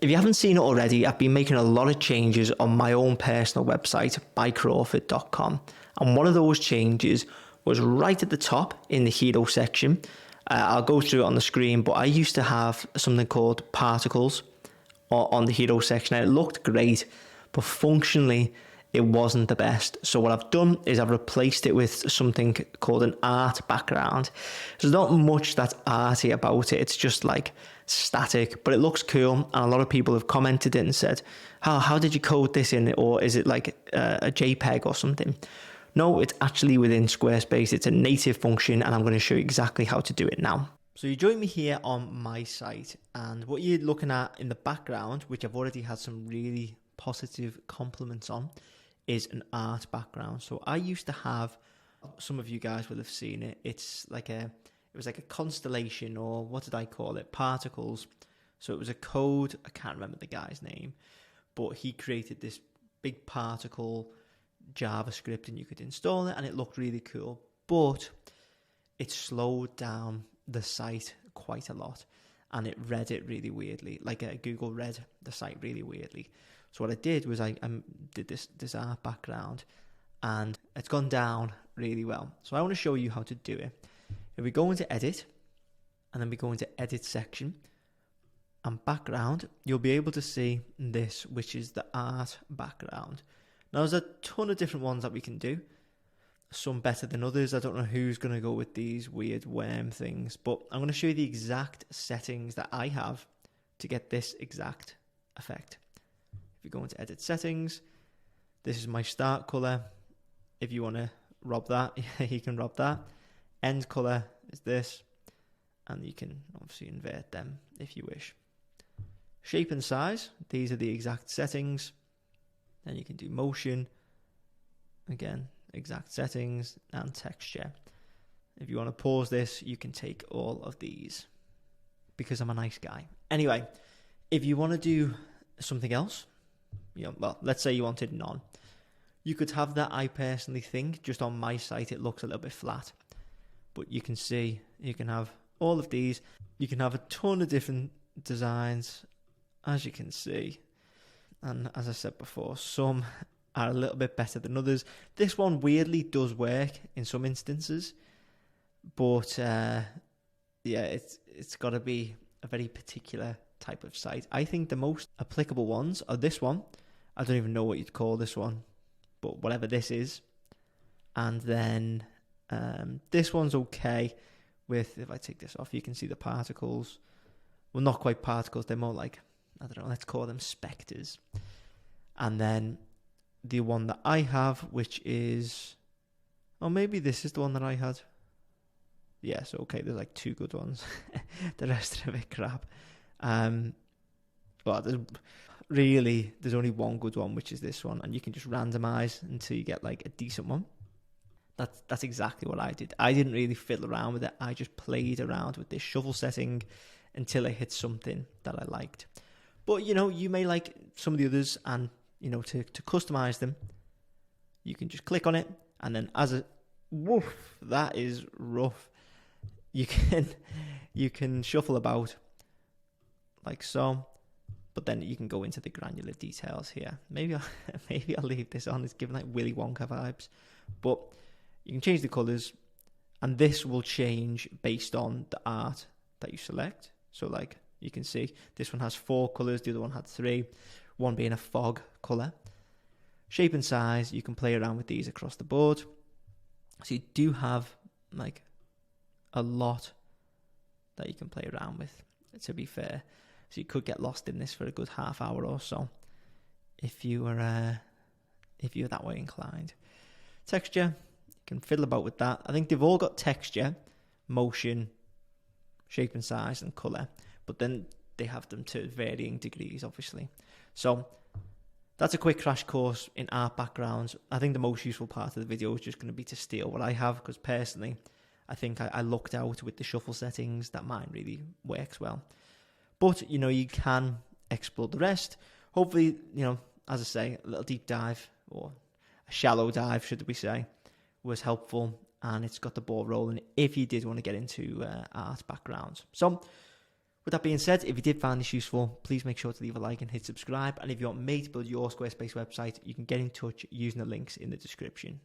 If you haven't seen it already, I've been making a lot of changes on my own personal website, bycrawford.com. And one of those changes was right at the top in the hero section. I'll go through it on the screen, but I used to have something called particles on the hero section. And it looked great, but functionally, it wasn't the best. So what I've done is I've replaced it with something called an art background. There's not much that's arty about it. It's just like static, but it looks cool. And a lot of people have commented it and said, how did you code this in? Or is it like a JPEG or something? No, it's actually within Squarespace. It's a native function, and I'm going to show you exactly how to do it now. So you join me here on my site, and what you're looking at in the background, which I've already had some really positive compliments on, is an art background. So I used to have, some of you guys will have seen it, it was like a constellation, or what did I call it? Particles. So it was a code, I can't remember the guy's name, but he created this big particle JavaScript and you could install it and it looked really cool. But it slowed down the site quite a lot and it read it really weirdly, like Google read the site really weirdly. So what I did was I did this art background and it's gone down really well. So I want to show you how to do it. If we go into edit and then we go into edit section and background, you'll be able to see this, which is the art background. Now there's a ton of different ones that we can do. Some better than others. I don't know who's going to go with these weird worm things, but I'm going to show you the exact settings that I have to get this exact effect. If you go into edit settings, this is my start color. If you want to rob that, you can rob that. End color is this, and you can obviously invert them if you wish. Shape and size, these are the exact settings. Then you can do motion, again, exact settings, and texture. If you want to pause this, you can take all of these because I'm a nice guy. Anyway, if you want to do something else, well, let's say you wanted none. You could have that. I personally think just on my site it looks a little bit flat, but you can see you can have all of these. You can have a ton of different designs, as you can see. And as I said before, some are a little bit better than others. This one weirdly does work in some instances, but yeah, it's got to be a very particular type of site. I think the most applicable ones are this one. I don't even know what you'd call this one, but whatever this is. And then this one's okay with, if I take this off, you can see the particles. Well, not quite particles, they're more like, I don't know, let's call them spectres. And then the one that I have, which is, oh, maybe this is the one that I had. Yes, okay, there's like two good ones. The rest are a bit crap. Well, there's only one good one, which is this one, and you can just randomize until you get like a decent one. That's exactly what I did. I didn't really fiddle around with it. I just played around with this shuffle setting until I hit something that I liked. But, you may like some of the others, and, to customize them, you can just click on it, and then woof, that is rough. You can shuffle about like so, but then you can go into the granular details here. Maybe I'll leave this on. It's giving like Willy Wonka vibes, but you can change the colors, and this will change based on the art that you select. So like, you can see this one has 4 colors, the other one had 3, one being a fog color. Shape and size, you can play around with these across the board. So you do have like a lot that you can play around with, to be fair. So you could get lost in this for a good half hour or so if you were that way inclined. Texture, you can fiddle about with that. I think they've all got texture, motion, shape and size, and color. But then they have them to varying degrees, obviously. So that's a quick crash course in art backgrounds. I think the most useful part of the video is just going to be to steal what I have, because personally, I think I lucked out with the shuffle settings. That mine really works well. But, you can explore the rest. Hopefully, as I say, a little deep dive, or a shallow dive, should we say, was helpful. And it's got the ball rolling if you did want to get into art backgrounds. So, With that being said, if you did find this useful, please make sure to leave a like and hit subscribe. And if you want me to build your Squarespace website, you can get in touch using the links in the description.